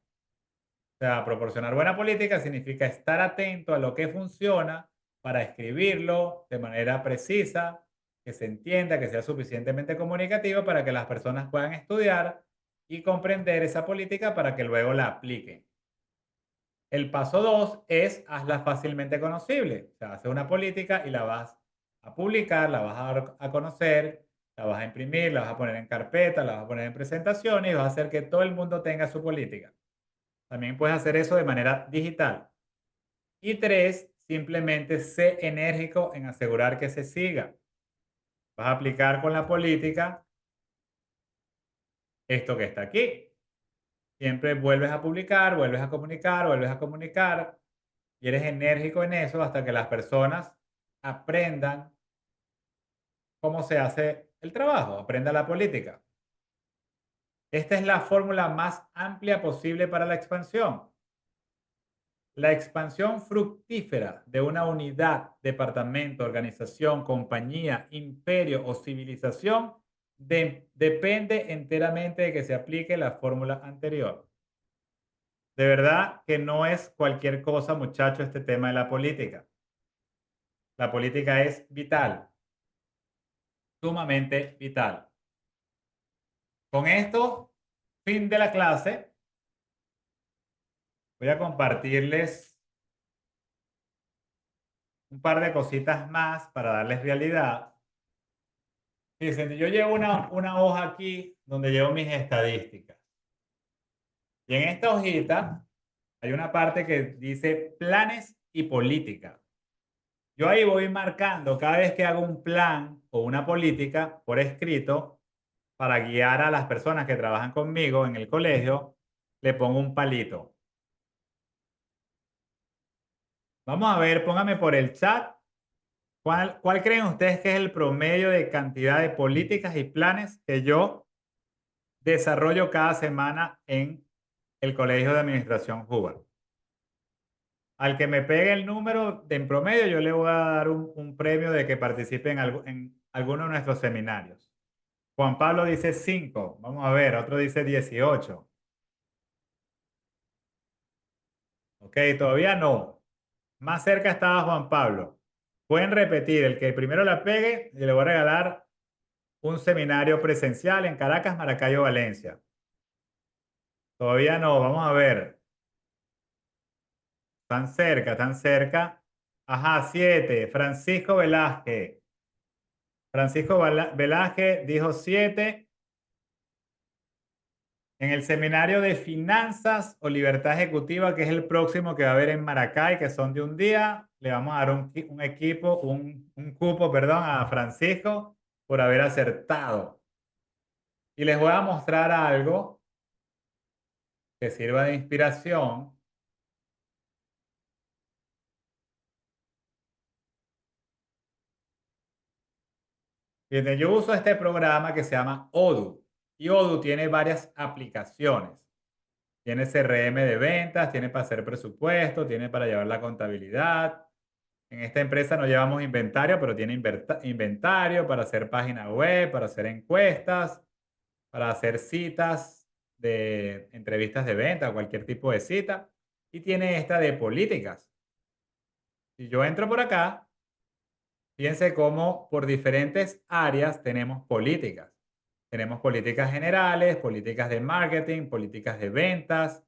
O sea, proporcionar buena política significa estar atento a lo que funciona para escribirlo de manera precisa, que se entienda, que sea suficientemente comunicativa para que las personas puedan estudiar y comprender esa política para que luego la apliquen. El paso 2 es hazla fácilmente conocible. O sea, haces una política y la vas a publicar, la vas a dar a conocer, la vas a imprimir, la vas a poner en carpeta, la vas a poner en presentaciones y vas a hacer que todo el mundo tenga su política. También puedes hacer eso de manera digital. Y 3, simplemente sé enérgico en asegurar que se siga. Vas a aplicar con la política esto que está aquí. Siempre vuelves a publicar, vuelves a comunicar, vuelves a comunicar y eres enérgico en eso hasta que las personas aprendan cómo se hace el trabajo, aprendan la política. Esta es la fórmula más amplia posible para la expansión. La expansión fructífera de una unidad, departamento, organización, compañía, imperio o civilización depende enteramente de que se aplique la fórmula anterior. De verdad que no es cualquier cosa, muchacho, este tema de la política. La política es vital, sumamente vital. Con esto, fin de la clase. Voy a compartirles un par de cositas más para darles realidad. Fíjense, yo llevo una hoja aquí donde llevo mis estadísticas. Y en esta hojita hay una parte que dice planes y política. Yo ahí voy marcando cada vez que hago un plan o una política por escrito para guiar a las personas que trabajan conmigo en el colegio, le pongo un palito. Vamos a ver, póngame por el chat. ¿Cuál creen ustedes que es el promedio de cantidad de políticas y planes que yo desarrollo cada semana en el Colegio de Administración Hoover? Al que me pegue el número en promedio, yo le voy a dar un premio de que participe en alguno de nuestros seminarios. Juan Pablo dice 5. Vamos a ver, otro dice 18. Ok, todavía no. Más cerca estaba Juan Pablo. Pueden repetir, el que primero la pegue, y le voy a regalar un seminario presencial en Caracas, Maracaibo, Valencia. Todavía no, vamos a ver. Tan cerca, tan cerca. Ajá, 7. Francisco Velázquez. Francisco Velázquez dijo 7. En el seminario de finanzas o libertad ejecutiva, que es el próximo que va a haber en Maracay, que son de un día, le vamos a dar un cupo, perdón, a Francisco por haber acertado. Y les voy a mostrar algo que sirva de inspiración. Fíjense, yo uso este programa que se llama Odoo y Odoo tiene varias aplicaciones. Tiene CRM de ventas, tiene para hacer presupuesto, tiene para llevar la contabilidad. En esta empresa no llevamos inventario, pero tiene inventario para hacer página web, para hacer encuestas, para hacer citas de entrevistas de venta, cualquier tipo de cita. Y tiene esta de políticas. Si yo entro por acá, fíjense cómo por diferentes áreas tenemos políticas. Tenemos políticas generales, políticas de marketing, políticas de ventas,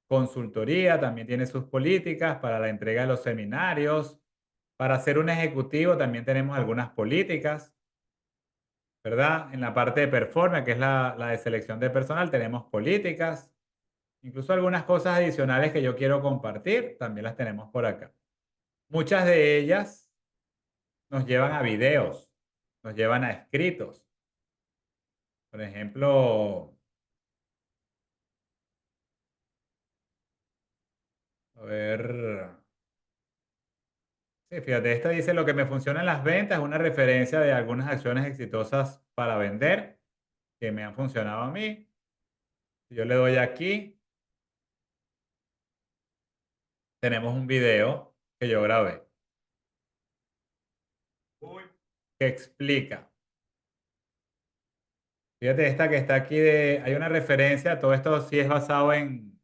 consultoría también tiene sus políticas para la entrega de los seminarios. Para ser un ejecutivo también tenemos algunas políticas, ¿verdad? En la parte de performance, que es la de selección de personal, tenemos políticas. Incluso algunas cosas adicionales que yo quiero compartir, también las tenemos por acá. Muchas de ellas nos llevan a videos, nos llevan a escritos. Por ejemplo, a ver, sí, fíjate, esta dice lo que me funciona en las ventas, es una referencia de algunas acciones exitosas para vender que me han funcionado a mí. Si yo le doy aquí, tenemos un video que yo grabé que explica. Fíjate esta que está aquí hay una referencia, todo esto sí es basado en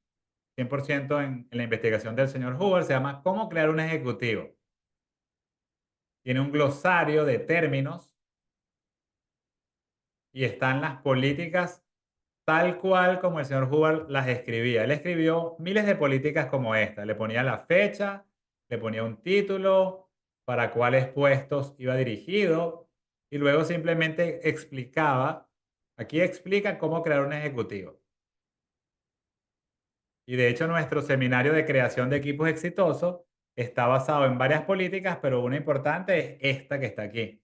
100% en la investigación del señor Hoover, se llama ¿Cómo crear un ejecutivo? Tiene un glosario de términos y están las políticas tal cual como el señor Hoover las escribía. Él escribió miles de políticas como esta. Le ponía la fecha, le ponía un título, para cuáles puestos iba dirigido y luego simplemente explicaba. Aquí explica cómo crear un ejecutivo. Y de hecho nuestro seminario de creación de equipos exitosos está basado en varias políticas, pero una importante es esta que está aquí.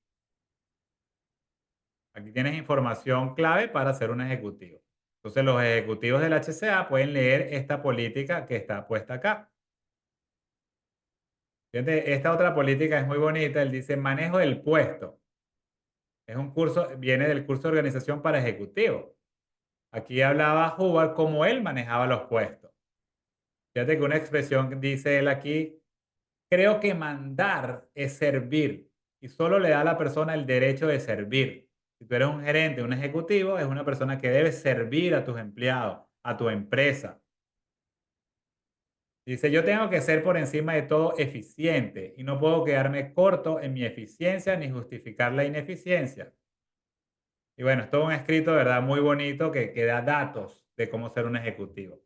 Aquí tienes información clave para ser un ejecutivo. Entonces los ejecutivos del HCA pueden leer esta política que está puesta acá. Fíjate, esta otra política es muy bonita. Él dice manejo del puesto. Es un curso, viene del curso de organización para ejecutivos. Aquí hablaba Hubert cómo él manejaba los puestos. Fíjate que una expresión que dice él aquí, creo que mandar es servir y solo le da a la persona el derecho de servir. Si tú eres un gerente, un ejecutivo, es una persona que debe servir a tus empleados, a tu empresa. Dice, yo tengo que ser por encima de todo eficiente y no puedo quedarme corto en mi eficiencia ni justificar la ineficiencia. Y bueno, es todo un escrito, ¿verdad? Muy bonito que da datos de cómo ser un ejecutivo.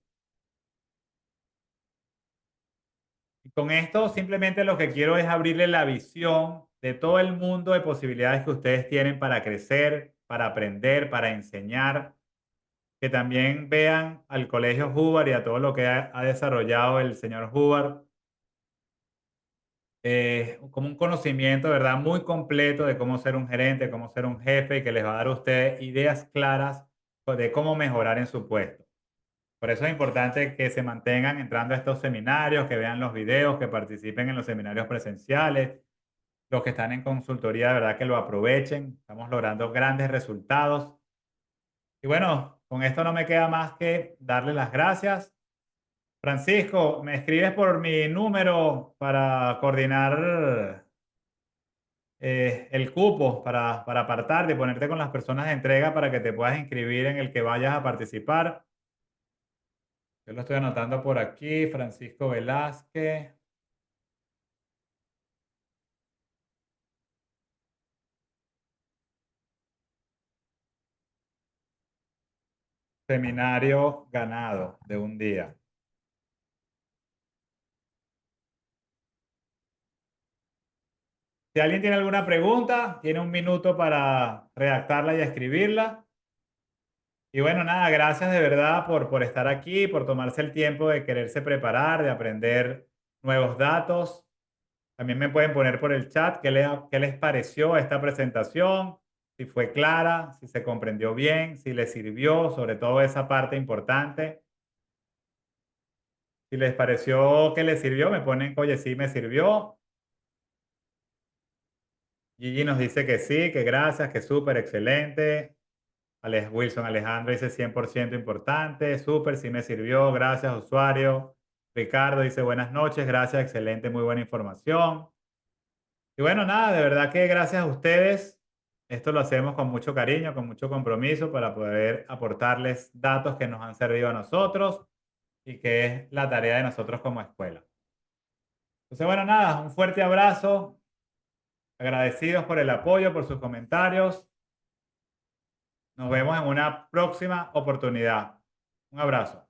Y con esto simplemente lo que quiero es abrirle la visión de todo el mundo de posibilidades que ustedes tienen para crecer, para aprender, para enseñar, que también vean al Colegio Hubbard y a todo lo que ha desarrollado el señor Hubbard como un conocimiento, ¿verdad? Muy completo de cómo ser un gerente, cómo ser un jefe y que les va a dar a ustedes ideas claras de cómo mejorar en su puesto. Por eso es importante que se mantengan entrando a estos seminarios, que vean los videos, que participen en los seminarios presenciales. Los que están en consultoría, de verdad que lo aprovechen. Estamos logrando grandes resultados. Y bueno, con esto no me queda más que darle las gracias. Francisco, me escribes por mi número para coordinar el cupo, para apartarte y ponerte con las personas de entrega para que te puedas inscribir en el que vayas a participar. Yo lo estoy anotando por aquí, Francisco Velázquez, seminario ganado de un día. Si alguien tiene alguna pregunta, tiene un minuto para redactarla y escribirla. Y bueno, nada, gracias de verdad por estar aquí, por tomarse el tiempo de quererse preparar, de aprender nuevos datos. También me pueden poner por el chat qué les pareció esta presentación, si fue clara, si se comprendió bien, si les sirvió, sobre todo esa parte importante. Si les pareció que les sirvió, me ponen, oye, sí me sirvió. Gigi nos dice que sí, que gracias, que súper, excelente. Wilson Alejandro dice 100% importante, súper, sí me sirvió, gracias usuario. Ricardo dice buenas noches, gracias, excelente, muy buena información. Y bueno, nada, de verdad que gracias a ustedes. Esto lo hacemos con mucho cariño, con mucho compromiso para poder aportarles datos que nos han servido a nosotros y que es la tarea de nosotros como escuela. Entonces, bueno, nada, un fuerte abrazo, agradecidos por el apoyo, por sus comentarios. Nos vemos en una próxima oportunidad. Un abrazo.